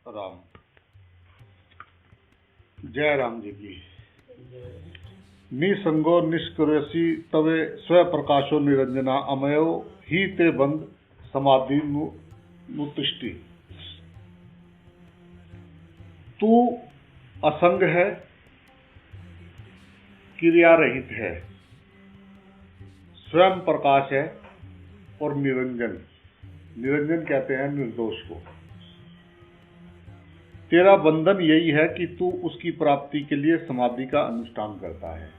राम। जय राम जी की। निसंगो निष्क्रियसी तवे स्व प्रकाशो निरंजना अमयो ही ते बंद समाधि नुतिष्ठि। तू असंग है, क्रिया रहित है, स्वयं प्रकाश है और निरंजन। निरंजन कहते हैं निर्दोष को। तेरा बंधन यही है कि तू उसकी प्राप्ति के लिए समाधि का अनुष्ठान करता है।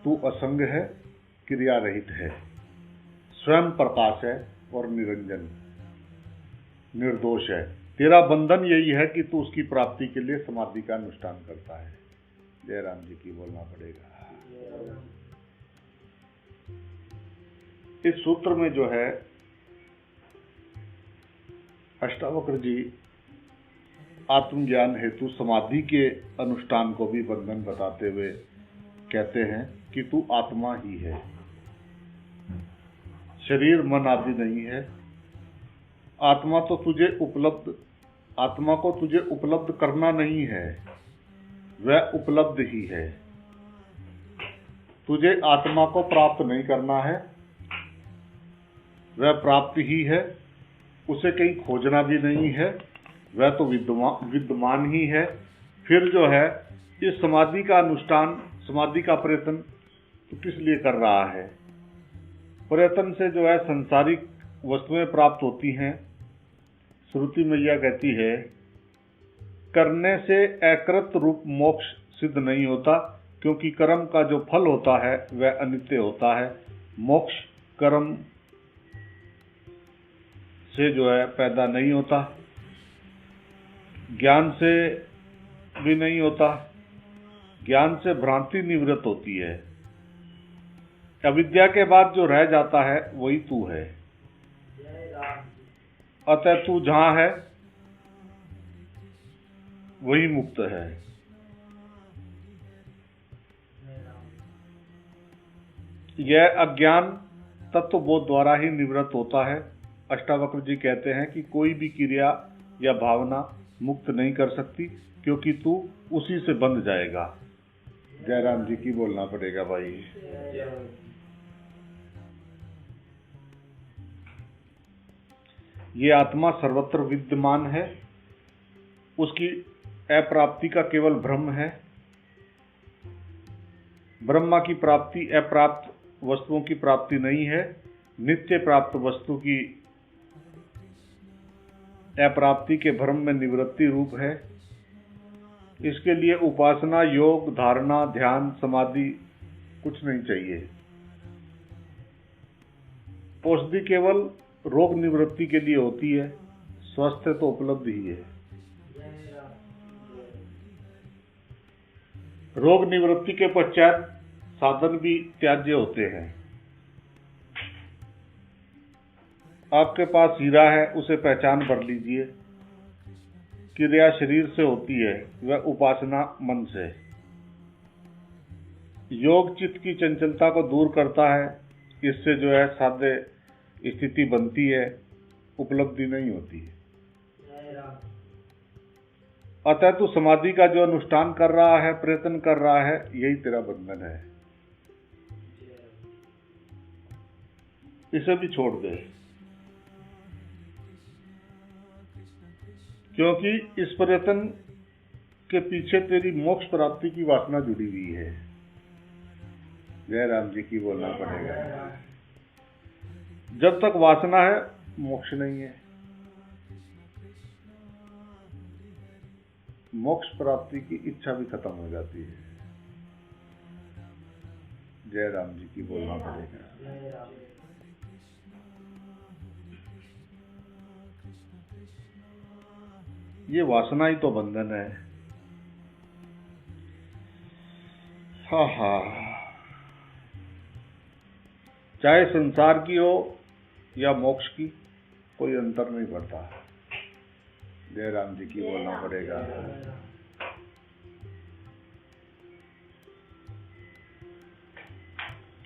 तू असंग है, क्रिया रहित है, स्वयं प्रकाश है और निरंजन निर्दोष है। तेरा बंधन यही है कि तू उसकी प्राप्ति के लिए समाधि का अनुष्ठान करता है। जय राम जी की बोलना पड़ेगा। इस सूत्र में जो है अष्टावक्र जी आत्मज्ञान हेतु समाधि के अनुष्ठान को भी बंधन बताते हुए कहते हैं कि तू आत्मा ही है, शरीर मन आदि नहीं है। आत्मा को तुझे उपलब्ध करना नहीं है, वह उपलब्ध ही है। तुझे आत्मा को प्राप्त नहीं करना है, वह प्राप्त ही है। उसे कहीं खोजना भी नहीं है, वह तो विद्यमान ही है। फिर जो है इस समाधि का अनुष्ठान, समाधि का प्रयत्न तो किस लिए कर रहा है? प्रयत्न से जो है संसारिक वस्तुएं प्राप्त होती हैं। श्रुति मैया कहती है करने से अकृत रूप मोक्ष सिद्ध नहीं होता, क्योंकि कर्म का जो फल होता है वह अनित्य होता है। मोक्ष कर्म से जो है पैदा नहीं होता, ज्ञान से भी नहीं होता। ज्ञान से भ्रांति निवृत्त होती है। अविद्या के बाद जो रह जाता है वही तू है। अतः तू जहां है वही मुक्त है। यह अज्ञान तत्वबोध द्वारा ही निवृत्त होता है। अष्टावक्र जी कहते हैं कि कोई भी क्रिया या भावना मुक्त नहीं कर सकती, क्योंकि तू उसी से बंध जाएगा। जय राम जी की बोलना पड़ेगा भाई। ये आत्मा सर्वत्र विद्यमान है, उसकी अप्राप्ति का केवल भ्रम है। ब्रह्मा की प्राप्ति अप्राप्त वस्तुओं की प्राप्ति नहीं है, नित्य प्राप्त वस्तु की अप्राप्ति के भ्रम में निवृत्ति रूप है। इसके लिए उपासना, योग, धारणा, ध्यान, समाधि कुछ नहीं चाहिए। औषधि केवल रोग निवृत्ति के लिए होती है, स्वास्थ्य तो उपलब्ध ही है। रोग निवृत्ति के पश्चात साधन भी त्याज्य होते हैं। आपके पास हीरा है, उसे पहचान कर लीजिए। क्रिया शरीर से होती है, वह उपासना मन से। योग चित्त की चंचलता को दूर करता है, इससे जो है साध्य स्थिति बनती है, उपलब्धि नहीं होती है। अतः तू समाधि का जो अनुष्ठान कर रहा है, प्रयत्न कर रहा है, यही तेरा बंधन है। इसे भी छोड़ दे, क्योंकि इस प्रयत्न के पीछे तेरी मोक्ष प्राप्ति की वासना जुड़ी हुई है। जय राम जी की बोलना पड़ेगा। जब तक वासना है मोक्ष नहीं है। मोक्ष प्राप्ति की इच्छा भी खत्म हो जाती है। जय राम जी की बोलना पड़ेगा। ये वासना ही तो बंधन है। हा चाहे संसार की हो या मोक्ष की, कोई अंतर नहीं पड़ता। जय राम जी की बोलना पड़ेगा।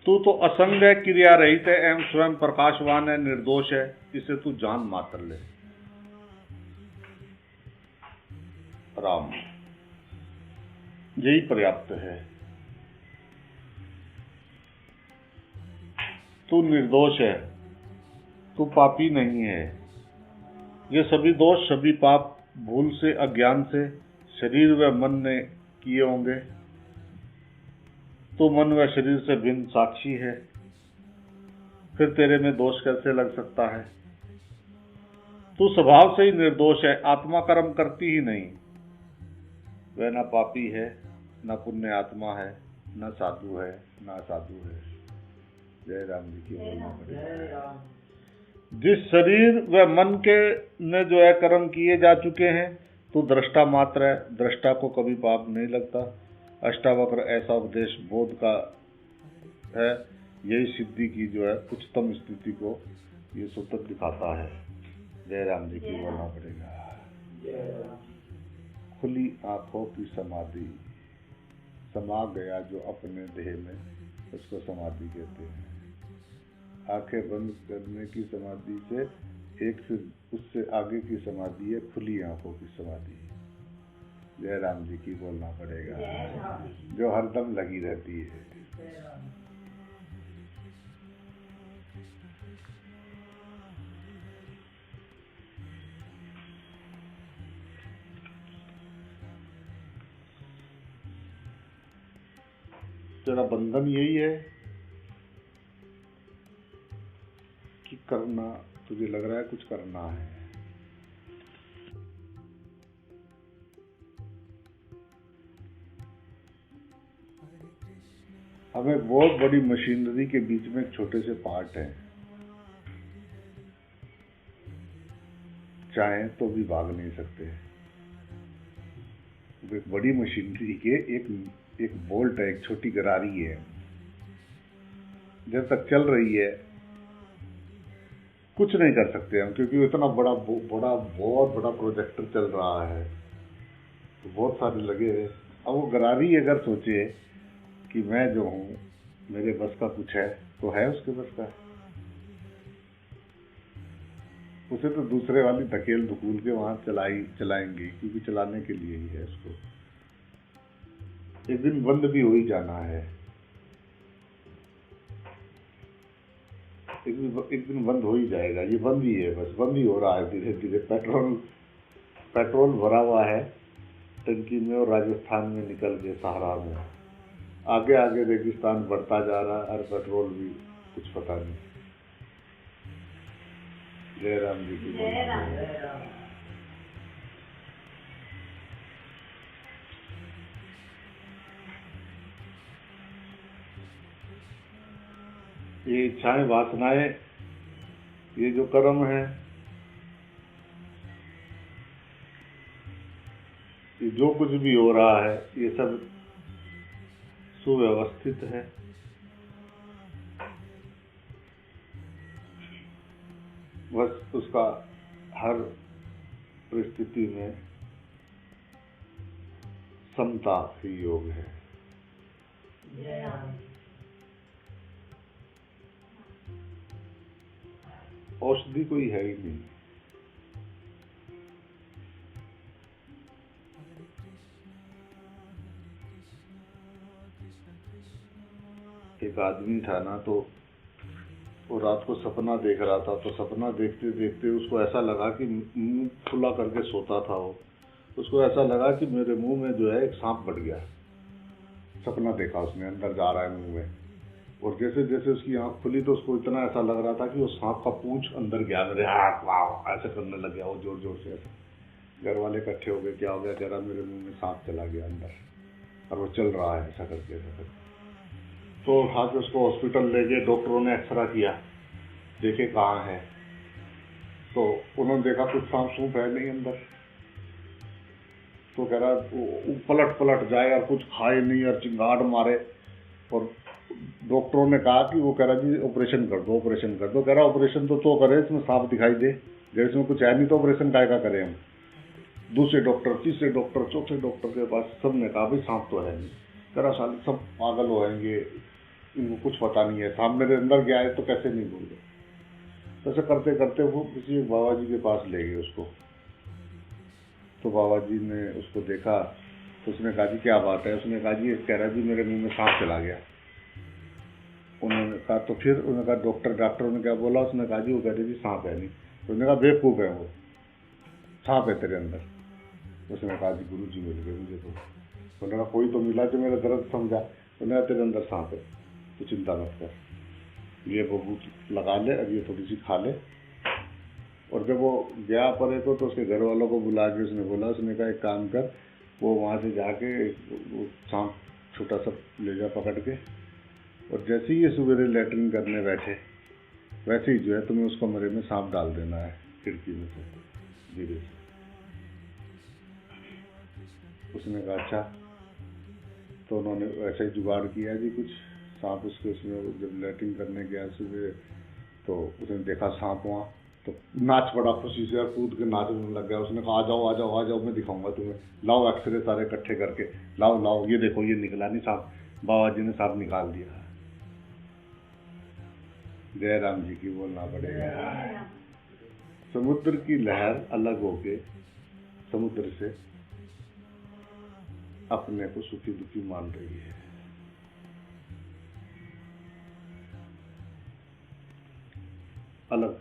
तू तो असंग है, क्रिया रहित है, एवं स्वयं प्रकाशवान है, निर्दोष है, इसे तू जान मात्र ले। राम, यही पर्याप्त है। तू निर्दोष है, तू पापी नहीं है। ये सभी दोष, सभी पाप भूल से, अज्ञान से शरीर व मन ने किए होंगे। तू मन व शरीर से भिन्न साक्षी है, फिर तेरे में दोष कैसे लग सकता है? तू स्वभाव से ही निर्दोष है, आत्मा कर्म करती ही नहीं। वह ना पापी है, ना पुण्य आत्मा है, ना साधु है, ना साधु है। जय राम जी की बोलना पड़ेगा। जिस शरीर व मन के ने जो है कर्म किए जा चुके हैं, तो दृष्टा मात्र है, दृष्टा को कभी पाप नहीं लगता। अष्टावक्र ऐसा उपदेश बोध का है, यही सिद्धि की जो है उच्चतम स्थिति को ये सूत्र दिखाता है। जय राम जी की बोलना पड़ेगा। खुली आंखों की समाधि, समा गया जो अपने देह में, उसको समाधि कहते हैं। आंखें बंद करने की समाधि से एक फिर उससे आगे की समाधि है खुली आंखों की समाधि। जय राम जी की बोलना पड़ेगा, जो हरदम लगी रहती है। तेरा बंधन यही है कि करना, तुझे लग रहा है कुछ करना है। अब एक बहुत बड़ी मशीनरी के बीच में एक छोटे से पार्ट है, चाहे तो भी भाग नहीं सकते। एक बड़ी मशीनरी के एक बोल्ट है, एक छोटी गरारी है, जब तक चल रही है कुछ नहीं कर सकते हम, क्योंकि इतना बहुत बड़ा प्रोजेक्टर चल रहा है, तो बहुत सारे लगे हैं। अब वो गरारी अगर सोचे कि मैं जो हूँ मेरे बस का कुछ है, तो है उसके बस का? उसे तो दूसरे वाली धकेल धुकूल के वहां चलाएंगे, क्योंकि चलाने के लिए ही है उसको। एक दिन बंद भी हो ही जाना है, एक दिन बंद हो ही जाएगा। ये बंद ही है, बस बंद ही हो रहा है धीरे धीरे। पेट्रोल भरा हुआ है टंकी में और राजस्थान में निकल गए सहारा में। आगे आगे रेगिस्तान बढ़ता जा रहा है और पेट्रोल भी कुछ पता नहीं। जय राम जी की जय। ये इच्छाएं, वासनाएं, ये जो कर्म है, ये जो कुछ भी हो रहा है, ये सब सुव्यवस्थित है। बस उसका हर परिस्थिति में समता ही योग है। औषधि कोई है ही नहीं। एक आदमी था ना, तो वो रात को सपना देख रहा था, तो सपना देखते देखते उसको ऐसा लगा कि मुंह खुला करके सोता था वो, उसको ऐसा लगा कि मेरे मुंह में जो है एक सांप बढ़ गया। सपना देखा उसने, अंदर जा रहा है मुंह में, और जैसे जैसे उसकी आंख खुली तो उसको इतना ऐसा लग रहा था कि वो सांप का पूंछ अंदर गया, मेरे वाह ऐसे करने लग गया वो जोर जोर से। ऐसे घर वाले इकट्ठे हो गए, क्या हो गया? कह रहा मेरे मुंह में सांप चला गया अंदर, और वो चल रहा है ऐसा करके ऐसा करके। तो उठा के उसको हॉस्पिटल ले गए, डॉक्टरों ने एक्सरा किया, देखे कहाँ है, तो उन्होंने देखा कुछ सांप सूप है नहीं अंदर। तो कह रहा वो पलट जाए और कुछ खाए नहीं और चिंगाड़ मारे, और डॉक्टरों ने कहा कि वो कह रहा जी ऑपरेशन कर दो, ऑपरेशन कर दो। कह रहा ऑपरेशन तो करे, इसमें सांप दिखाई दे, जैसे इसमें कुछ है नहीं तो ऑपरेशन काय का करें हम। दूसरे डॉक्टर, तीसरे डॉक्टर, चौथे डॉक्टर के पास, सब ने कहा भाई सांप तो है नहीं। कह रहा साले सब पागल होएंगे, इनको कुछ पता नहीं है, सांप मेरे अंदर गया है तो कैसे नहीं भूल गए। तो ऐसा करते करते वो किसी बाबा जी के पास ले गए उसको। तो बाबा जी ने उसको देखा तो उसने कहा जी क्या बात है? उसने कहा जी कह रहा जी मेरे मुंह में सांप चला गया। उन्होंने कहा तो फिर उन्होंने कहा डॉक्टर ने क्या बोला? उसने कहा जी वो कह रही जी सांप है नहीं। तो उन्होंने कहा बेवकूफ़ है, वो सांप है तेरे अंदर। उसने कहा जी गुरु जी मिल गए मुझे। तो उन्होंने कहा कोई तो मिला जो मेरा दर्द समझा। उन्होंने तेरे अंदर सांप है, तो चिंता मत कर, ये बबूत लगा ले, अब ये थोड़ी सी खा ले। और जब वो गया परे को तो उसके घर वालों को बुला के उसने बोला, उसने कहा एक काम कर, वो वहाँ से जाके वो सांप छोटा सा ले जा पकड़ के, और जैसे ही ये सवेरे लैट्रिन करने बैठे वैसे ही जो है तुम्हें उसको कमरे में सांप डाल देना है खिड़की में से धीरे से। उसने कहा अच्छा। तो उन्होंने ऐसा ही जुगाड़ किया जी, कुछ सांप उसके उसमें जब लैट्रिन करने गया सुबह तो उसने देखा सांप वहाँ, तो नाच पड़ा खुशी से और कूद के नाचने लग गया। उसने कहा आ जाओ आ जाओ आ जाओ, मैं दिखाऊंगा तुम्हें, लाओ एक्सरे सारे इकट्ठे करके, लाओ लाओ ये देखो ये निकला नहीं सांप। बाबा जी ने सांप निकाल दिया। जय राम जी की बोलना पड़ेगा। समुद्र की लहर अलग होके समुद्र से अपने को सुखी दुखी मान रही है। अलग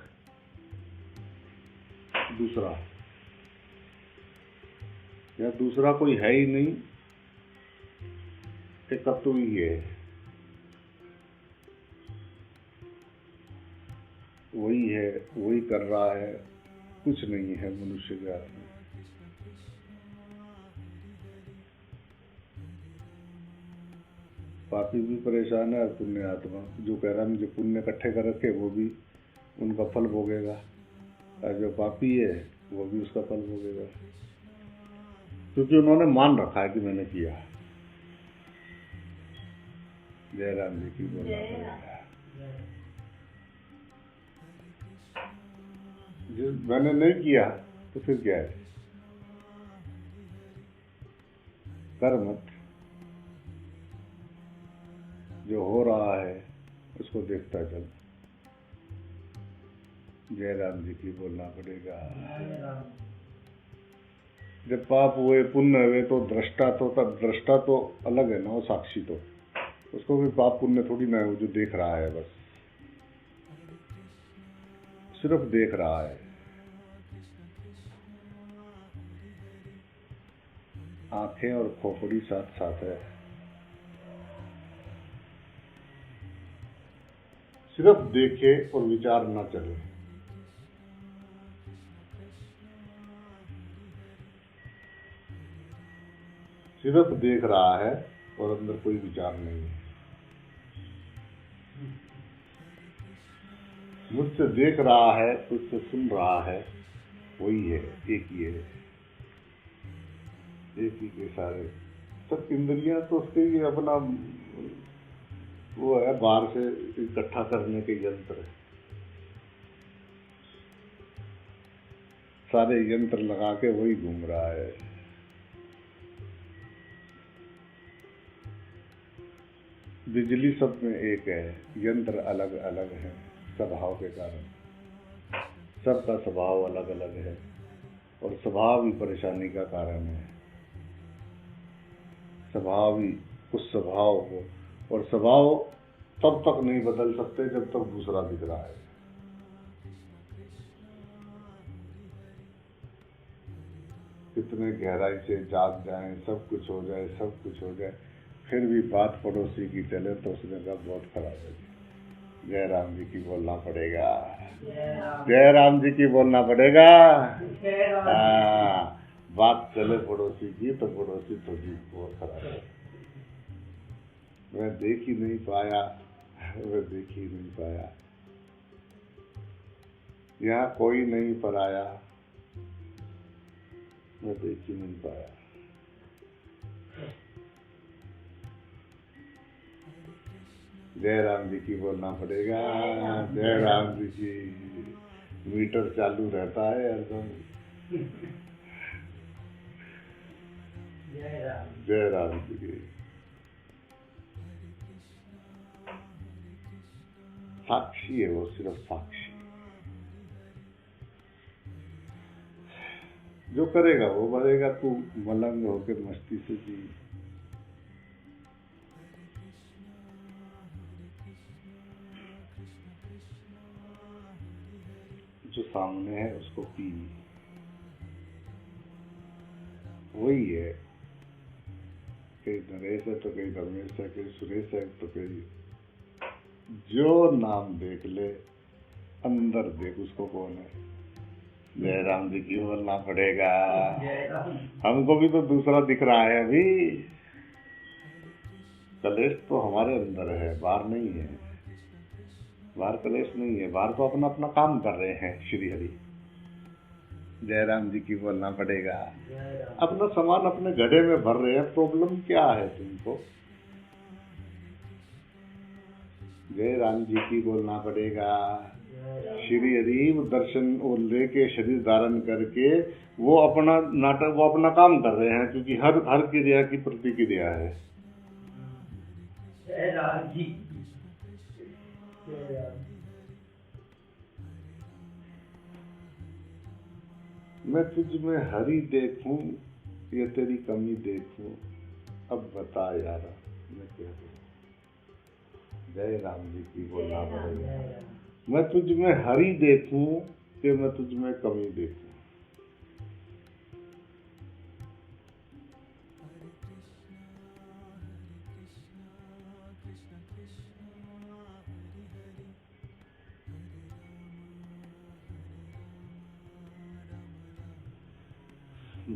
दूसरा या दूसरा कोई है ही नहीं, एकत्व ही है, वही है, वही कर रहा है, कुछ नहीं है मनुष्य के हाथ में। पापी भी परेशान है और पुण्य आत्मा जो कह रहा है मुझे पुण्य इकट्ठे कर रखे वो भी उनका फल भोगेगा, और जो पापी है वो भी उसका फल भोगेगा, क्योंकि उन्होंने मान रखा है कि मैंने किया। जय राम जी की बोलना पड़ेगा। मैंने नहीं किया तो फिर क्या है? कर मत, जो हो रहा है उसको देखता चल। जय राम जी की बोलना पड़ेगा। जब पाप हुए पुण्य हुए तो दृष्टा तो अलग है ना, वो साक्षी तो उसको भी पाप पुण्य थोड़ी ना है, वो जो देख रहा है बस सिर्फ देख रहा है। आंखें और खोपड़ी साथ साथ है, सिर्फ देखे और विचार न चले। सिर्फ देख रहा है और अंदर कोई विचार नहीं है। मुझसे देख रहा है, मुझसे सुन रहा है, वही है, एक ही है, एक ही के सारे सब इंद्रियां तो उसके ही अपना वो है, बाहर से इकट्ठा करने के यंत्र, सारे यंत्र लगा के वही घूम रहा है। बिजली सब में एक है, यंत्र अलग अलग है स्वभाव के कारण, सबका स्वभाव अलग अलग है और स्वभाव ही परेशानी का कारण है। स्वभाव ही उस स्वभाव को, और स्वभाव तब तक नहीं बदल सकते जब तक दूसरा दिख रहा है। कितने गहराई से जाग जाए, सब कुछ हो जाए, सब कुछ हो जाए, फिर भी बात पड़ोसी की चले तो उसने कहा बहुत खराब है। जय राम जी की बोलना पड़ेगा। जय राम जी की बोलना पड़ेगा। बात चले पड़ोसी की तो पड़ोसी तो जी बहुत खराब है। मैं देख ही नहीं पाया, मैं देख ही नहीं पाया, यहाँ कोई नहीं पराया, मैं देख ही नहीं पाया। जय राम जी की बोलना पड़ेगा। जय राम जी की। मीटर चालू रहता है एकदम। जय राम जी की। साक्षी है, वो सिर्फ साक्षी। जो करेगा वो मरेगा, तू मलंग होकर मस्ती से जी। जो सामने है उसको पी, वही है। कहीं नरेश है तो कहीं रमेश है, कहीं सुरेश है तो कहीं, जो नाम देख ले अंदर देख उसको कौन है। जयराम जी की बोलना पड़ेगा। हमको भी तो दूसरा दिख रहा है अभी। कलेश तो हमारे अंदर है, बाहर नहीं है। बाहर कलेश नहीं है, बाहर तो अपना अपना काम कर रहे हैं श्री हरि। जयराम जी की बोलना पड़ेगा। अपना सामान अपने घड़े में भर रहे हैं, प्रॉब्लम क्या है तुमको। जयराम जी की बोलना पड़ेगा। श्री हरि दर्शन और लेके शरीर धारण करके वो अपना नाटक, वो अपना काम कर रहे हैं, क्योंकि हर क्रिया की प्रतिक्रिया है। जयराम जी। मैं तुझ में हरि देखूं या तेरी कमी देखूं, अब बता यार मैं क्या करूं। जय राम जी की बोलना पड़ेगा। मैं तुझ में हरि देखूं कि मैं तुझ में कमी देखूं।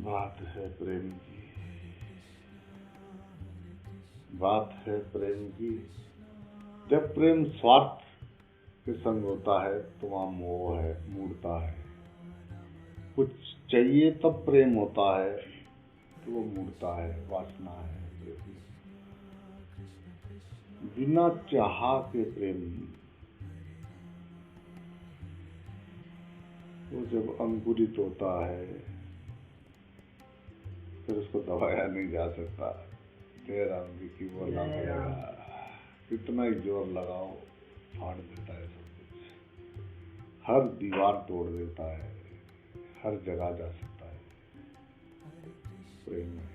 बात है प्रेम की, बात है प्रेम की। जब प्रेम स्वार्थ के संग होता है तो वहाँ मोह है, मूढ़ता है। कुछ चाहिए तब प्रेम होता है तो वो मूढ़ता है, वासना है। बिना चाहा के प्रेम, वो जब अंकुरित होता है फिर उसको दबाया नहीं जा सकता। जयराम जी की बोलना पड़ेगा। कितना ही जोर लगाओ फाड़ देता है सब कुछ, हर दीवार तोड़ देता है, हर जगह जा सकता है। प्रेम है,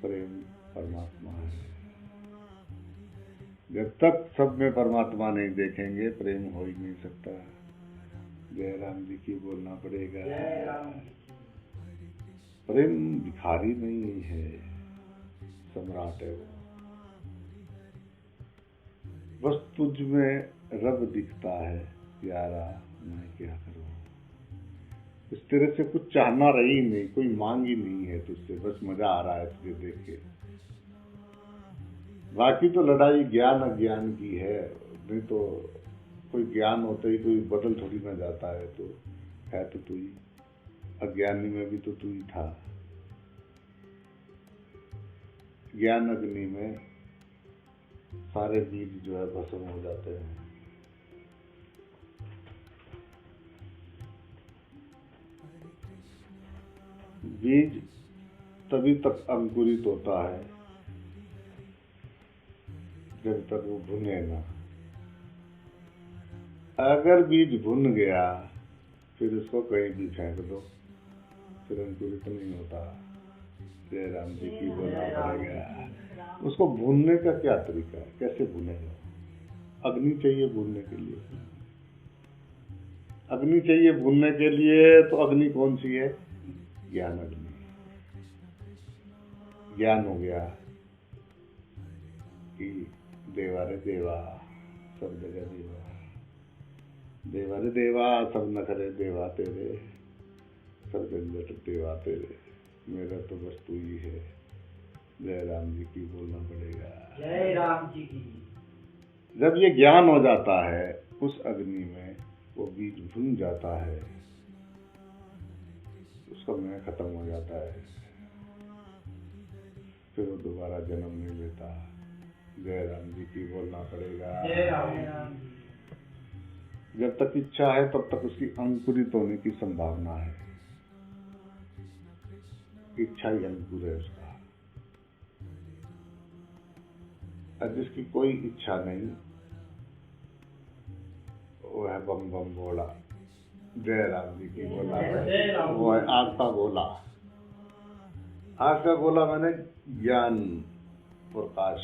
प्रेम परमात्मा है। जब तक सब में परमात्मा नहीं देखेंगे प्रेम हो ही नहीं सकता। जयराम जी की बोलना पड़ेगा। प्रेम भिखारी नहीं है, सम्राट है वो। बस तुझ में रब दिखता है प्यारा, मैं क्या करूं। इस तरह से कुछ चाहना रही नहीं, कोई मांग ही नहीं है तुझसे, बस मजा आ रहा है तुझे देख के। बाकी तो लड़ाई ज्ञान अज्ञान की है, नहीं तो कोई ज्ञान होता ही कोई बदल थोड़ी ना जाता है। तो है तो तू ही, अज्ञानी में भी तो तू ही था। ज्ञान अग्नि में सारे बीज जो है भस्म हो जाते हैं। बीज तभी तक अंकुरित होता है जब तक वो भुने ना। अगर बीज भुन गया फिर उसको कहीं भी फेंक दो, फिर अंकुरित नहीं होता। जयराम जी की बोलना पड़ेगा। उसको भूनने का क्या तरीका है, कैसे भूनेगा। अग्नि चाहिए भूनने के लिए, अग्नि चाहिए भूनने के लिए। तो अग्नि कौन सी है, ज्ञान अग्नि। ज्ञान हो गया कि देवा रे देवा, सब जगह देवा, देवा रे देवा, सब नखरे देवा तेरे, सब झंझट देवा तेरे, मेरा तो बस तू ही है। जय राम जी की बोलना पड़ेगा। जय राम जी की। जब ये ज्ञान हो जाता है उस अग्नि में, वो बीज भुन जाता है, उसका मैं खत्म हो जाता है, फिर वो दोबारा जन्म नहीं लेता। जय राम जी की बोलना पड़ेगा। जय राम। जब तक इच्छा है तब तक उसकी अंकुरित होने की संभावना है। इच्छा ही अंकुर है उसका। और जिसकी कोई इच्छा नहीं वो है बम बम भोला। जय राम जी की बोला। वो है आग का गोला। आग का गोला मैंने ज्ञान प्रकाश।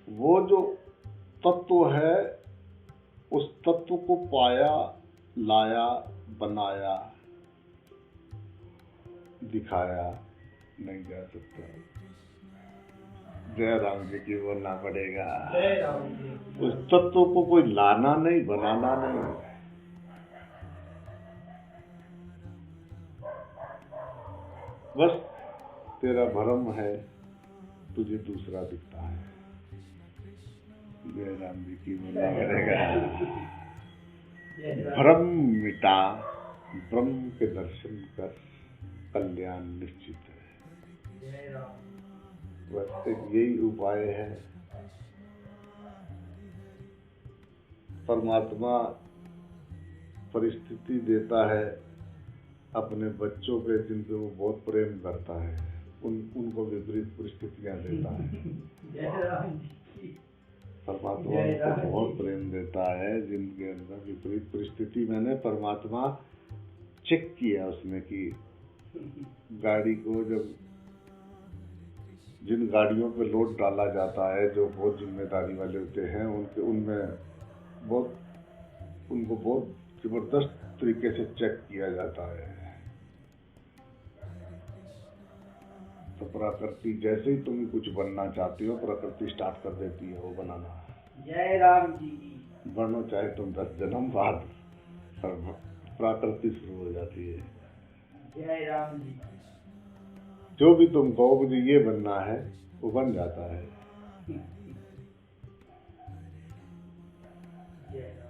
वो जो तत्व है, उस तत्व को पाया, लाया, बनाया, दिखाया नहीं जा सकता। जय राम जी की बोलना पड़ेगा। उस तत्व को कोई लाना नहीं, बनाना नहीं। बस तेरा भ्रम है, तुझे दूसरा दिखता है। जय राम जी की बोलना पड़ेगा। भ्रम मिटा, ब्रह्म के दर्शन कर, कल्याण निश्चित है। बस एक यही उपाय है। परमात्मा परिस्थिति देता है अपने बच्चों पे जिनपे वो बहुत प्रेम करता है, उनको विपरीत परिस्थितियां देता है। परमात्मा उनको बहुत प्रेम देता है जिनके अंदर विपरीत परिस्थिति। मैंने परमात्मा चेक किया उसमें कि गाड़ी को जब जिन गाड़ियों पे लोड डाला जाता है, जो बहुत जिम्मेदारी वाले होते हैं, उनमें उनको बहुत जबरदस्त तरीके से चेक किया जाता है। तो प्रकृति जैसे ही तुम कुछ बनना चाहती हो, प्रकृति स्टार्ट कर देती है वो बनाना। जय राम जी की। बनो चाहे तुम 10 जन्म बाद, प्रकृति शुरू हो जाती है। जय राम जी। जो भी तुम कहो मुझे ये बनना है, वो बन जाता है। जय राम।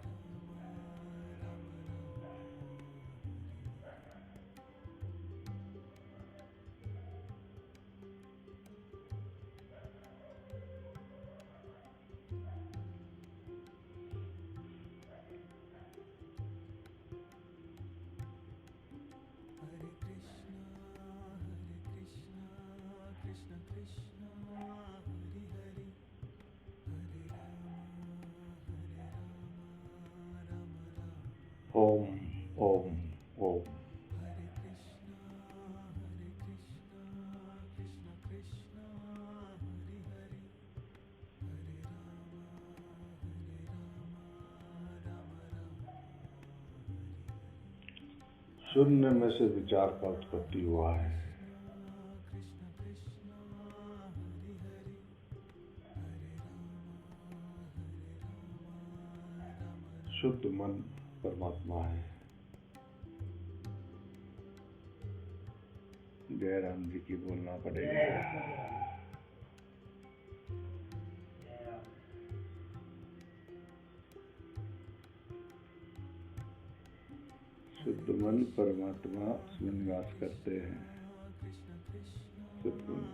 ओम ओम ओम। शून्य में से विचार का उत्पत्ति हुआ है। शुद्ध मन परमात्मा है। जय राम जी की बोलना पड़ेगा। शुद्ध मन परमात्मा उसमें निवास करते हैं। शुद्ध मन।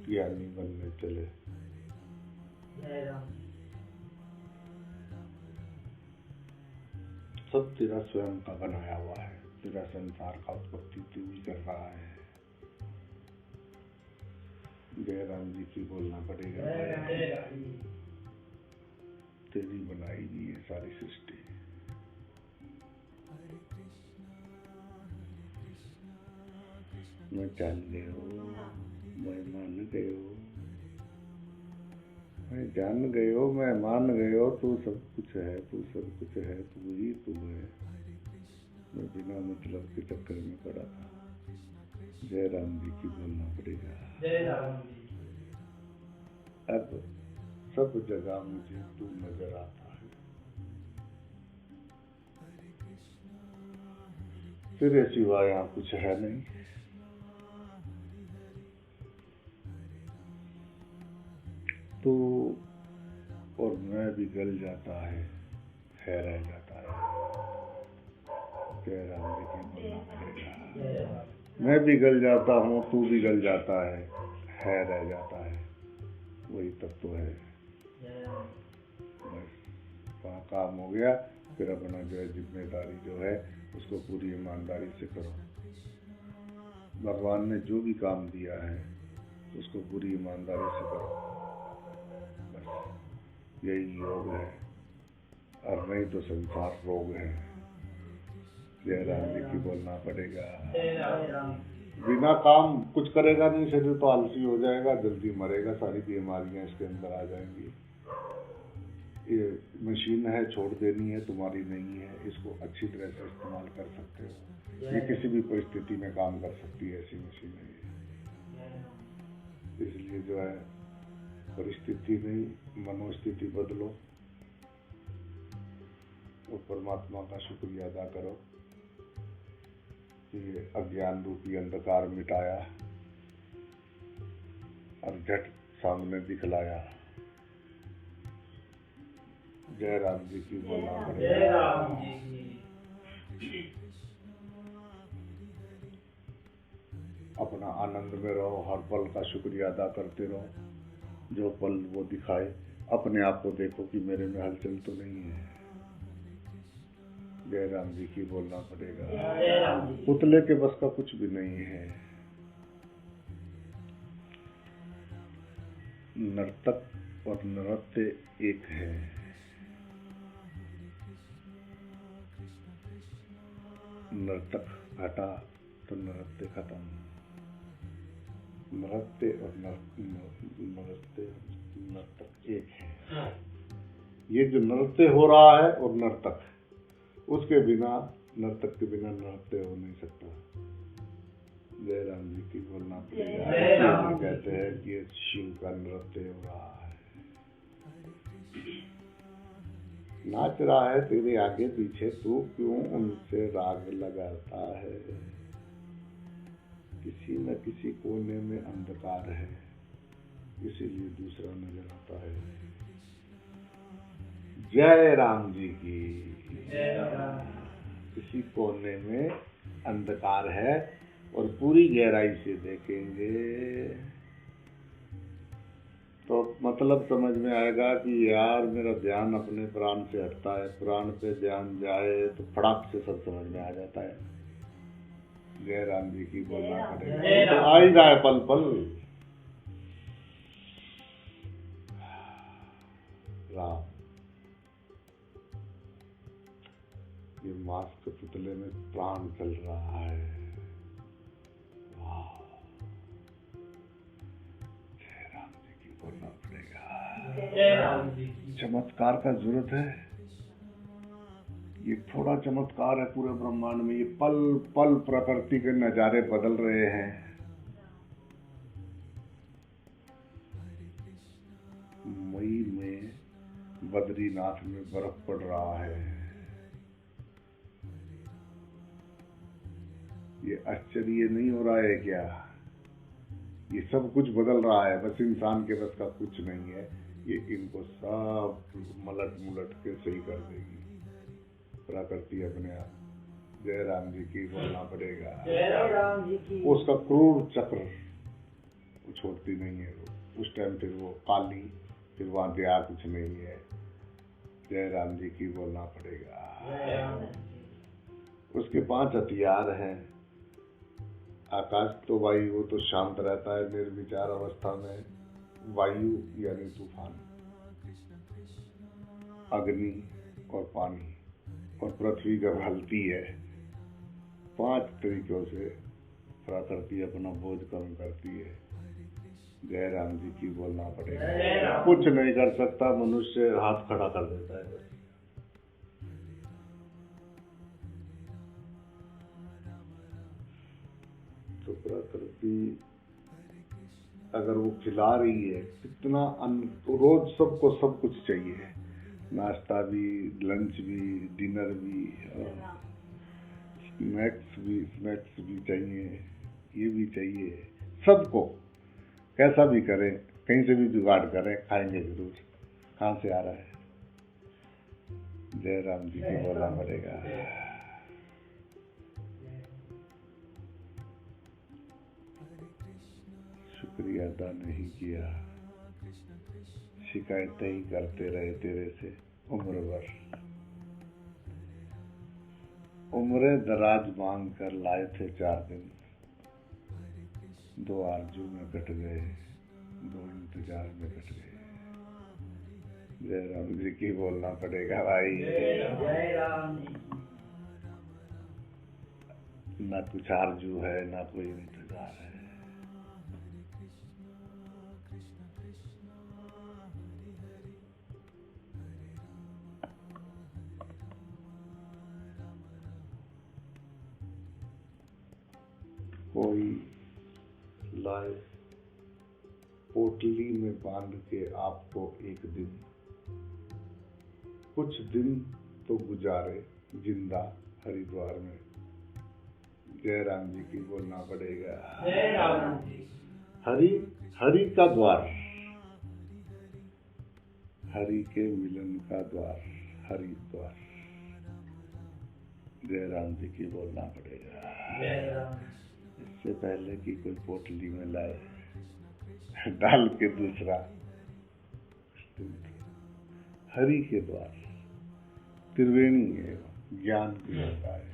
ज्ञानी बनने चले। जय राम। सब तेरा स्वयं का बनाया हुआ है। तेरा संसार का उत्पत्ति तू ही कर रहा है। जय राम जी की बोलना पड़ेगा। तेरी बनाई गई है सारी सृष्टि। मैं जान गए हो, मैं मान गए हो, मैं जान गए हो, मैं मान गए हो। तू सब कुछ है, तू सब कुछ है, तू ही तू है। मैं बिना मतलब के चक्कर में पड़ा था। जय राम जी की बोलना पड़ेगा। जय राम जी। अब सब जगह मुझे तू नजर आता है। तेरे सिवा यहाँ कुछ है नहीं। तो और मैं भी गल जाता है रह जाता है। जय राम जी की बोलना पड़ेगा। मैं भी गल जाता हूँ, तू भी गल जाता है रह जाता है। वही तत्व है। बस वहाँ काम हो गया। फिर अपना जो है जिम्मेदारी जो है उसको पूरी ईमानदारी से करो। भगवान ने जो भी काम दिया है उसको पूरी ईमानदारी से करो। बस यही योग है, और नहीं तो संसार रोग है। जय राम जी की बोलना पड़ेगा। बिना काम कुछ करेगा नहीं, शरीर तो आलसी हो जाएगा, जल्दी मरेगा, सारी बीमारियां इसके अंदर आ जाएंगी। ये मशीन है, छोड़ देनी है, तुम्हारी नहीं है। इसको अच्छी तरह से इस्तेमाल कर सकते हो। ये किसी भी परिस्थिति में काम कर सकती है, ऐसी मशीन है ये। इसलिए जो है परिस्थिति नहीं, मनोस्थिति बदलो और परमात्मा का शुक्रिया अदा करो कि ये अज्ञान रूपी अंधकार मिटाया और झट सामने दिखलाया। जय राम जी की बोलना पड़ेगा। जय राम जी की। अपना आनंद में रहो, हर पल का शुक्रिया अदा करते रहो। जो पल वो दिखाए, अपने आप को देखो कि मेरे में हलचल तो नहीं है। जय राम जी की बोलना पड़ेगा। पुतले के बस का कुछ भी नहीं है। नर्तक और नृत्य एक है। नर्तक हटा तो नृत्य खत्म। नृत्य और नर्तक एक है। ये जो नृत्य हो रहा है और नर्तक, उसके बिना, नर्तक के बिना नृत्य हो नहीं सकता। जय राम जी की बोलना पड़ेगा। कहते हैं कि ये शिव का नृत्य हो रहा है, नाच रहा है तेरे आगे पीछे, तू क्यों उनसे राग लगाता है। किसी न किसी कोने में अंधकार है, इसीलिए दूसरा नजर आता है। जय राम जी की। किसी कोने में अंधकार है और पूरी गहराई से देखेंगे तो मतलब समझ में आएगा कि यार मेरा ध्यान अपने प्राण से हटता है। प्राण पे ध्यान जाए तो फटाक से सब समझ में आ जाता है। जय राम जी की बोलना पड़ेगा। तो आ ही जाए पल पल। राम, ये मास्क के पुतले में प्राण चल रहा है। वाह, जय राम जी की बोलना पड़ेगा। जय राम जी की। चमत्कार का जरूरत है। ये थोड़ा चमत्कार है पूरे ब्रह्मांड में। ये पल पल प्रकृति के नजारे बदल रहे हैं। मई में बद्रीनाथ में बर्फ पड़ रहा है। ये आश्चर्य नहीं हो रहा है क्या? ये सब कुछ बदल रहा है, बस इंसान के बस का कुछ नहीं है। ये इनको सब मलट के सही कर देगी प्रकृति अपने आप। जय राम जी की बोलना पड़ेगा। जय राम जी की। उसका क्रूर चक्र वो छोड़ती नहीं है। वो उस टाइम फिर वो काली, फिर वहां दया कुछ नहीं है। जय राम जी की बोलना पड़ेगा। उसके 5 हथियार हैं। आकाश तो वायु, वो तो शांत रहता है निर्विचार अवस्था में। वायु यानी तूफान, अग्नि और पानी, और पृथ्वी जब हलती है। 5 तरीकों से प्रकृति अपना बोझ कम करती है। जय राम जी की बोलना पड़ेगा। कुछ नहीं कर सकता मनुष्य, हाथ खड़ा कर देता है बस। तो प्रकृति अगर वो खिला रही है, कितना अन्न, तो रोज सबको सब कुछ चाहिए। नाश्ता भी, लंच भी, डिनर भी, स्नैक्स भी चाहिए, ये भी चाहिए। सबको कैसा भी करें, कहीं से भी जुगाड़ करें, खाएंगे जरूर। कहाँ से आ रहा है? जय राम जी की बोलना पड़ेगा। शुक्रिया अदा नहीं किया, शिकायतें ही करते रहे तेरे से उम्र भर। उम्र दराज मांग कर लाए थे 4 दिन, 2 आरजू में कट गए, 2 इंतजार में कट गए। जय राम जी की बोलना पड़ेगा भाई। जय राम जी की। ना कुछ आरजू है, ना कोई इंतजार है। कोई लाए पोटली में बांध के आपको एक दिन, कुछ दिन तो गुजारे जिंदा हरिद्वार में। जय राम जी की बोलना पड़ेगा। जय राम जी। हरि का द्वार, हरि के मिलन का द्वार, हरिद्वार। जय राम जी की बोलना पड़ेगा। जय राम। इससे पहले कि कोई पोटली में लाए डाल के दूसरा, हरि के द्वार त्रिवेणी है, ज्ञान की होता है।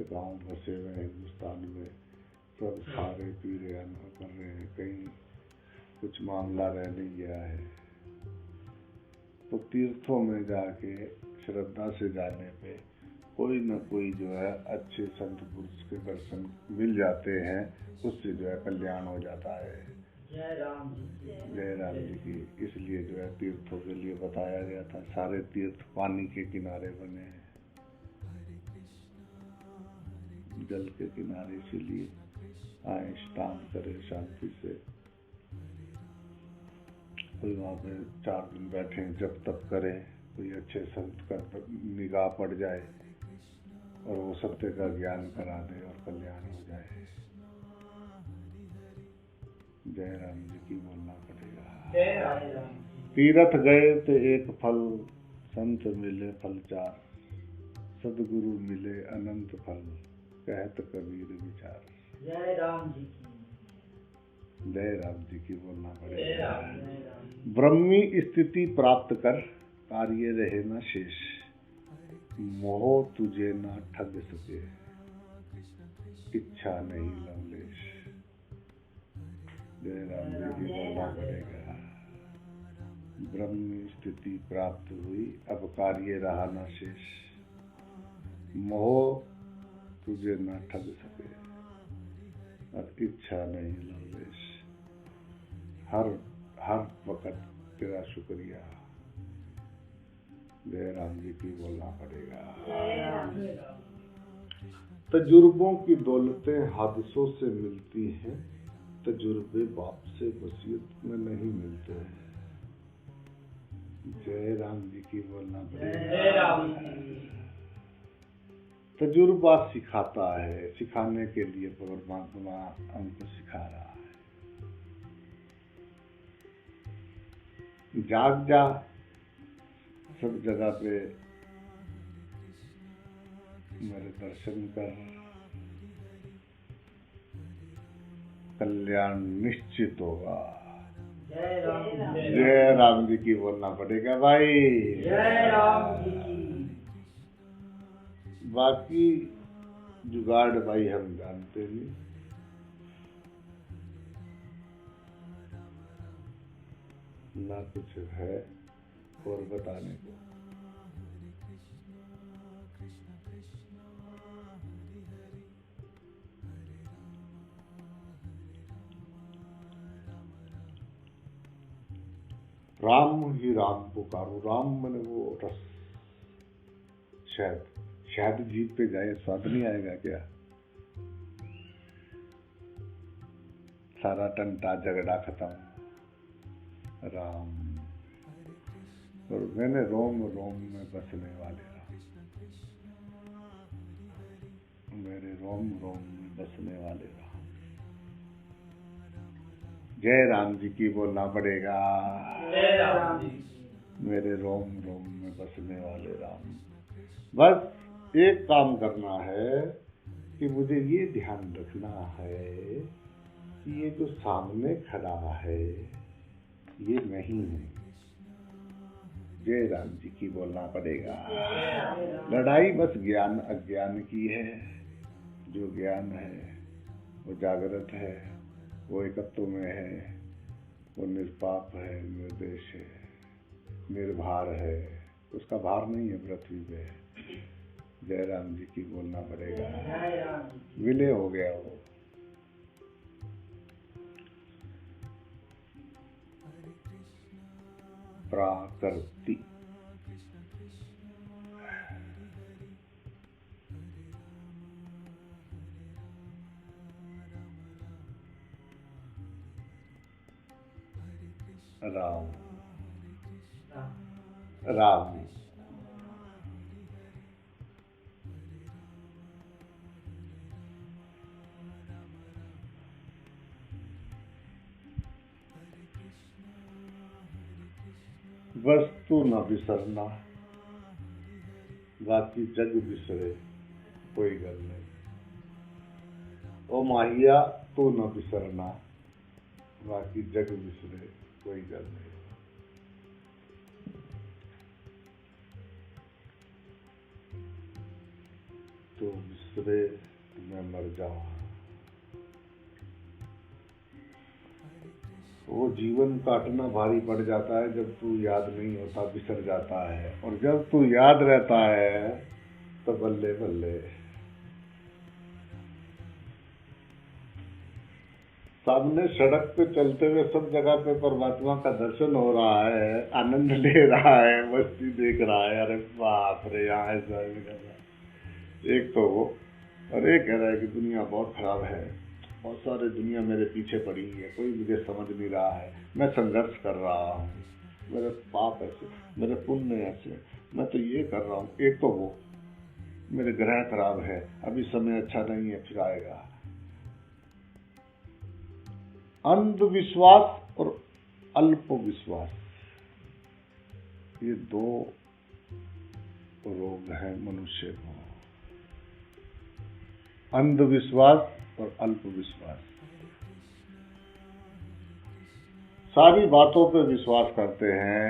गांव बसे हुए हिंदुस्तान में सब सारे पी रहे हैं, कर रहे हैं, कहीं कुछ मामला रह नहीं गया है। तो तीर्थों में जाके श्रद्धा से जाने पे कोई न कोई जो है अच्छे संत पुरुष के दर्शन मिल जाते हैं, उससे जो है कल्याण हो जाता है। जय राम जी की। जय राम जी की। इसलिए जो है तीर्थों के लिए बताया गया था। सारे तीर्थ पानी के किनारे बने हैं, जल के किनारे, इसीलिए आए स्नान करें शांति से। कोई वहाँ पे 4 दिन बैठे जब तक करें, कोई अच्छे संत का निगाह पड़ जाए और वो सत्य का ज्ञान करा दे और कल्याण हो जाए। जय राम जी की बोलना पड़ेगा। जय राम। तीर्थ गए तो एक फल, संत मिले फल 4, सदगुरु मिले अनंत फल, कहत कबीर विचार। जय राम जी की। जय राम जी की बोलना जय पड़ेगा। राम। ब्रह्मी स्थिति प्राप्त कर, कार्य रहे न शेष, मोह तुझे न ठग सके, इच्छा नहीं लवलेश। जय राम जी की बोलना पड़ेगा। ब्रह्मी स्थिति प्राप्त हुई, अब कार्य रहा न शेष, मोह तुझे न ठग सके और इच्छा नहीं लवलेश। हर वक्त तेरा शुक्रिया। जय राम जी की बोलना पड़ेगा। तजुर्बों की दौलतें हादसों से मिलती हैं, तजुर्बे बाप से वसीयत में नहीं मिलते हैं। जय राम जी की बोलना पड़ेगा। जय राम जी। तजुर्बा सिखाता है, सिखाने के लिए परमात्मा हमको सिखा रहा है। जाग जा, सब जगह पे मेरे दर्शन कर, कल्याण निश्चित होगा। जय राम। जय राम जी की बोलना पड़ेगा भाई। जय राम जी की। बाकी जुगाड़ भाई हम जानते नहीं, ना कुछ है और बताने को। राम ही राम पुकारो। राम मैंने वो रस, शायद जीभ पे जाए स्वाद नहीं आएगा क्या? सारा टंटा झगड़ा खत्म। राम और मैंने रोम रोम में बसने वाले राम, मेरे रोम रोम में बसने वाले राम। जय राम जी की बोलना पड़ेगा। जय राम जी। मेरे रोम रोम में बसने वाले राम। बस एक काम करना है कि मुझे ये ध्यान रखना है कि ये जो सामने खड़ा है ये नहीं है। जय राम जी की बोलना पड़ेगा। लड़ाई बस ज्ञान अज्ञान की है। जो ज्ञान है वो जागृत है, वो एकत्व में है, वो निष्पाप है, निर्देश है, निर्भार है, उसका भार नहीं है पृथ्वी पे। जय राम जी की बोलना पड़ेगा। जय राम जी। विलय हो गया वो। प्राकृति राम राम वस्तु न बिसरना, बाकी जग बिसरे कोई गल नहीं। ओ माहिया तू न बिसरना, बाकी जग बिसरे कोई गल नहीं। तो बिसरे मैं मर जाऊं। वो जीवन काटना भारी पड़ जाता है जब तू याद नहीं होता, बिसर जाता है। और जब तू याद रहता है तो बल्ले बल्ले। सामने सड़क पे चलते हुए सब जगह पे परमात्मा का दर्शन हो रहा है, आनंद ले रहा है, मस्ती देख रहा है। अरे बाप रे, यहाँ ऐसा भी कर रहा है। एक तो वो, और एक कह रहा है कि दुनिया बहुत खराब है, बहुत सारी दुनिया मेरे पीछे पड़ी है, कोई मुझे समझ नहीं रहा है, मैं संघर्ष कर रहा हूँ, मेरे पाप ऐसे, मेरे पुण्य ऐसे, मैं तो ये कर रहा हूँ। एक तो वो, मेरे ग्रह खराब है, अभी समय अच्छा नहीं है, फिर आएगा। अंधविश्वास और अल्प विश्वास, ये दो रोग हैं मनुष्य को। अंधविश्वास और अल्प विश्वास। सारी बातों पे विश्वास करते हैं,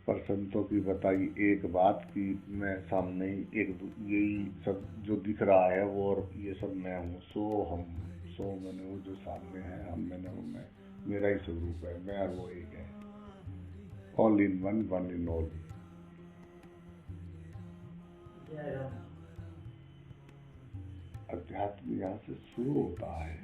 पर संतों की बताई एक बात की मैं सामने ही एक यही सब जो दिख रहा है वो, और ये सब मैं हूँ, सो हम, सो मैंने, वो जो सामने है हम मैंने वो मैं, मेरा ही स्वरूप है, मैं और वो एक है। All in one, one in all. जय राम। अध्यात्म यहाँ से शुरू होता है।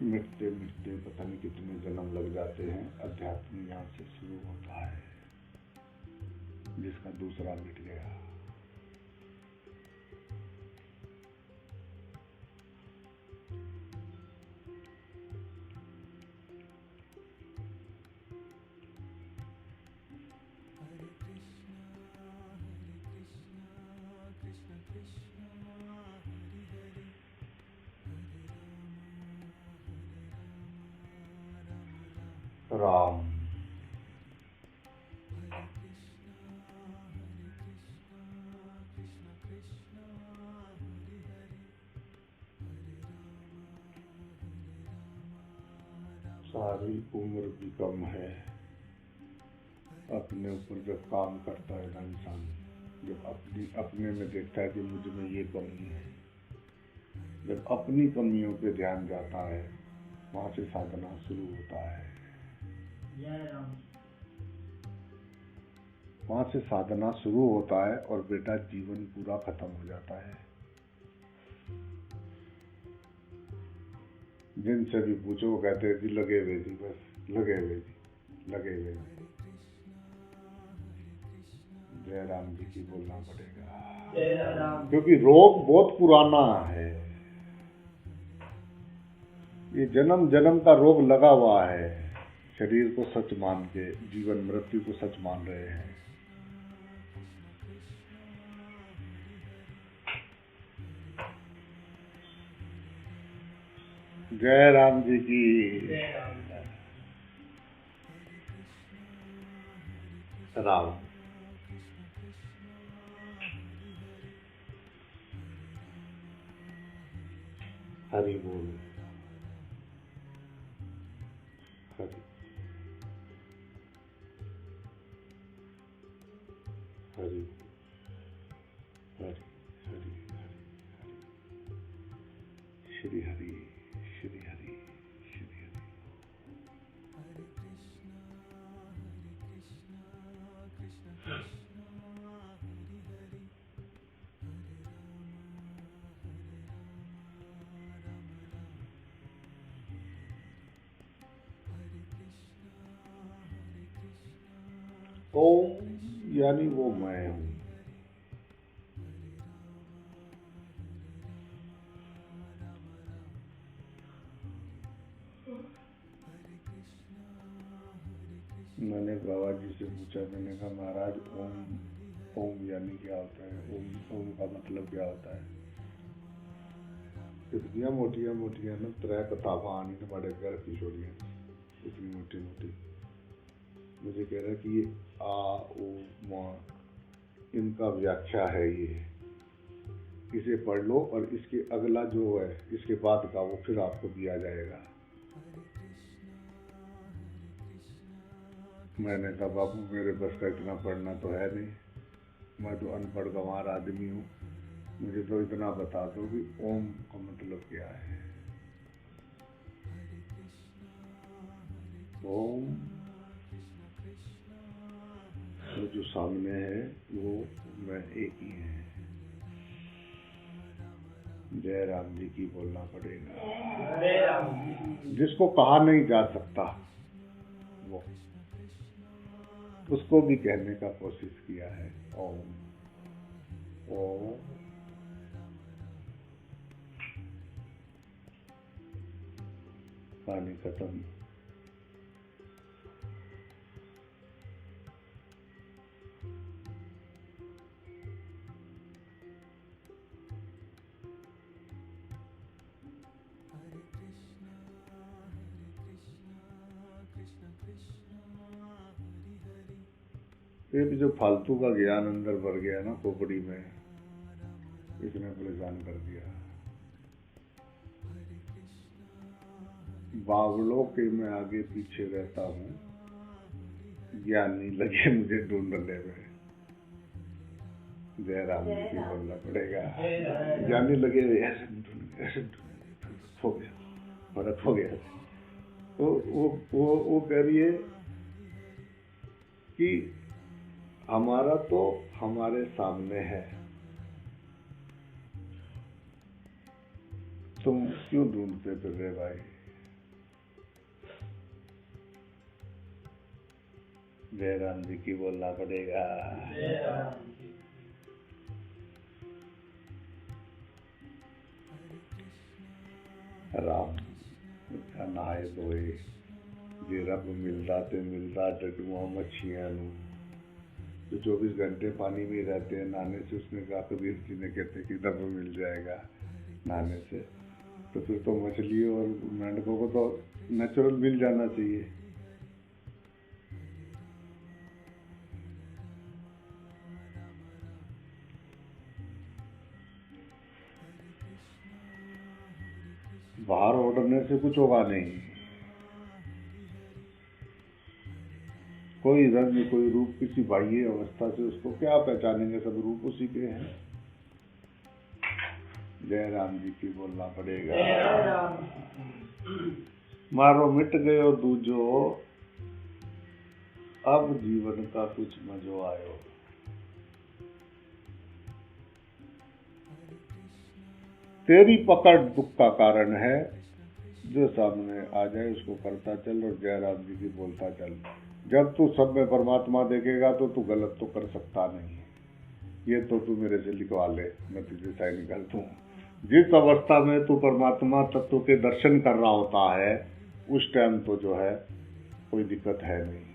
मिटते मिटते पता नहीं कितने जन्म लग जाते हैं, अध्यात्म यहाँ से शुरू होता है। जिसका दूसरा मिट गया। राम सारी उम्र भी कम है। अपने ऊपर जब काम करता है ना इंसान, जब अपने में देखता है कि मुझ में ये कमी है, जब अपनी कमियों पे ध्यान जाता है, वहां से साधना शुरू होता है। जय राम। वहां से साधना शुरू होता है और बेटा जीवन पूरा खत्म हो जाता है। जिनसे भी पूछो वो कहते हैं कि लगे हुए जी, बस लगे हुए जी, लगे हुए जी। जय राम जी की बोलना पड़ेगा, जय राम। क्योंकि रोग बहुत पुराना है। ये जन्म जन्म का रोग लगा हुआ है। शरीर को सच मान के, जीवन मृत्यु को सच मान रहे हैं। जय राम जी की। जय राम। राम हरि बोल। हरि हरि हरि हरि श्री हरि श्री हरि श्री हरि। ओम यानी वो मैं हूँ। मैंने बाबा जी से पूछा, मैंने कहा महाराज ओम यानी क्या होता है? ओम का मतलब क्या होता है? इतनी मोटिया मोटिया ना त्रै किताबा आनी न बड़े घर की छोड़िया, इतनी मोटी मोटी। मुझे कह रहा है कि ये आ ओ मा, इनका व्याख्या है ये। इसे पढ़ लो और इसके अगला जो है, इसके बाद का वो फिर आपको दिया जाएगा। मैंने कहा बाबू मेरे बस का इतना पढ़ना तो है नहीं, मैं तो अनपढ़ गंवार आदमी हूँ, मुझे तो इतना बता दो कि ओम का मतलब क्या है। ओम तो जो सामने है वो मैं एक ही है। जय राम जी की बोलना पड़ेगा। जय राम। जिसको कहा नहीं जा सकता वो, उसको भी कहने का कोशिश किया है। ओम ओम पानी खत्म। ये भी जो फालतू का ज्ञान अंदर भर गया ना खोपड़ी में, इसने परेशान कर दिया। बावलों के मैं आगे पीछे रहता हूँ, ज्ञानी लगे मुझे ढूंढने में। जय राम जी की बोलना पड़ेगा। ज्ञानी लगे ऐसे ढूंढने हो गया, फर्क हो गया। तो वो कह रही है कि हमारा तो हमारे सामने है, तुम क्यों ढूंढते फिर रहे भाई? जय राम जी की बोलना पड़ेगा। जय राम। राम नहाए धोए जे रब मिलता डडुआ मच्छियां नू, जो 24 घंटे पानी में रहते हैं नहाने से। उसने कहा, कबीर जी ने कहते कि रब मिल जाएगा नहाने से। तो फिर तो मछलियों और मेंढकों को तो नेचुरल मिल जाना चाहिए। बाहर उड़ने से कुछ होगा नहीं। कोई रंग कोई रूप किसी बाह्य अवस्था से उसको क्या पहचानेंगे? सब रूप उसी के हैं। जय राम जी की बोलना पड़ेगा। जय राम। मारो मिट गयो दूजो, अब जीवन का कुछ मजो आयो। तेरी पकड़ दुख का कारण है, जो सामने आ जाए उसको करता चल और जय राम जी की बोलता चल। जब तू सब में परमात्मा देखेगा तो तू गलत तो कर सकता नहीं। ये तो तू मेरे से लिखवा ले, मैं तुझे साइन कर दूं। जिस अवस्था में तू परमात्मा तत्व के दर्शन कर रहा होता है उस टाइम तो जो है कोई दिक्कत है नहीं।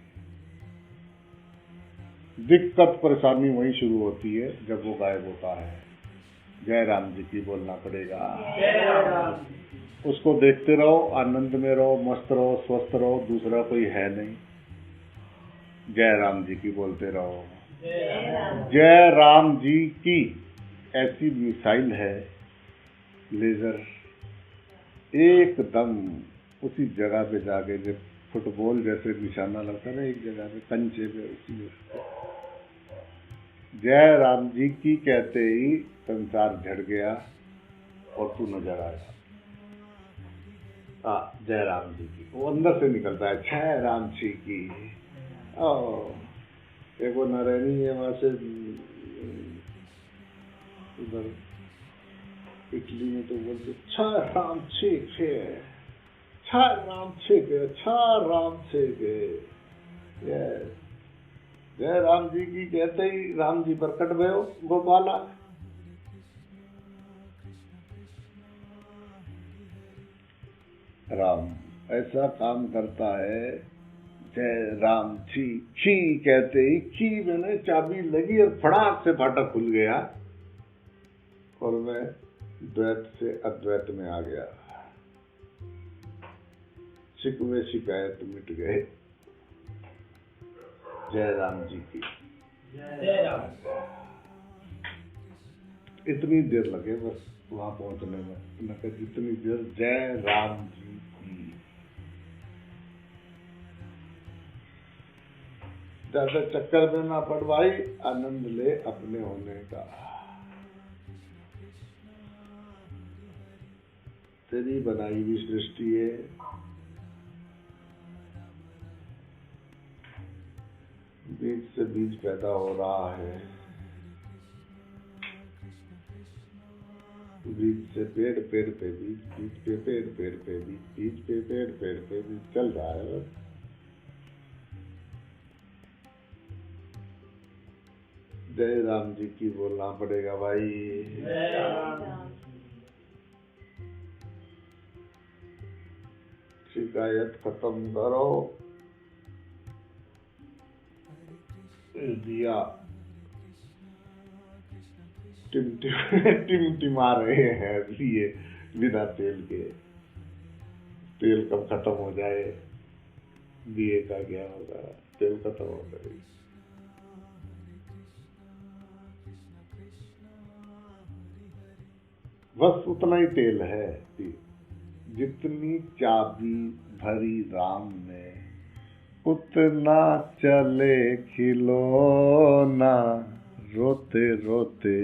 दिक्कत परेशानी वहीं शुरू होती है जब वो गायब होता है। जय राम जी की बोलना पड़ेगा। जय राम। उसको देखते रहो, आनंद में रहो, मस्त रहो, स्वस्थ रहो, दूसरा कोई है नहीं। जय राम जी की बोलते रहो। जय राम जी की ऐसी मिसाइल है, लेजर एकदम उसी जगह पे जाके, जब फुटबॉल जैसे निशाना लगता है ना एक जगह पे कंचे पे, उसी जय राम जी की कहते ही संसार झड़ गया और तू नजर आया। जय राम जी की वो अंदर से निकलता है, जय राम जी की। एक वो नारायणी है वहां से उधर इटली में तो बोलते जय राम ठीक है, जय राम ठीक है, जय राम ठीक है। जय राम जी की कहते ही राम जी प्रकट भय गोपाला। राम ऐसा काम करता है। जय राम जी की कहते ही की मैंने चाबी लगी और फटाक से फाटक खुल गया और मैं द्वैत से अद्वैत में आ गया। शिकवे शिकायत मिट गए। जय राम जी की। जय राम। इतनी देर लगे बस वहां पहुंचने में, न कि जितनी देर जय राम जी की। ज्यादा चक्कर में ना पड़ भाई, आनंद ले अपने होने का। तेरी बनाई हुई सृष्टि है, बीज से बीज पैदा हो रहा है, बीज से पेड़, पेड़ पे बीज, बीज पे पेड़, पेड़ पे बीज, बीज पे पेड़, पेड़ पे बीज चल रहा है बस। जय राम जी की बोलना पड़ेगा भाई। जय राम। शिकायत खत्म करो। दिया टिमटिमा रहे हैं लिए बिना तेल के। तेल कब खत्म हो जाए, दिए का क्या होगा, तेल खत्म हो गई। बस उतना ही तेल है। जितनी चाबी भरी राम ने उतना चले खिलौना। रोते रोते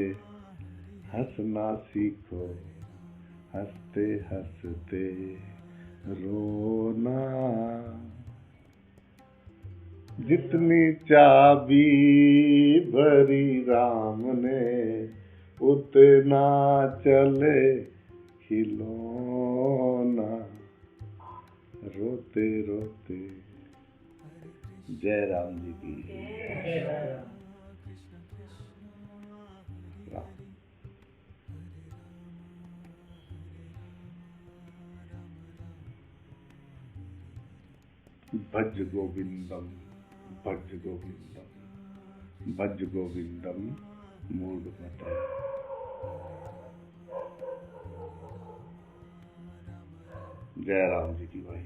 हंसना सीखो, हंसते हंसते रोना। जितनी चाबी भरी राम ने उतना चले खिलौना। रोते रोते। जय राम जी की। जय राम। भज गोविंदम, भज गोविंदम, भज गोविंदम मूढ़मते। जय राम जी की भाई।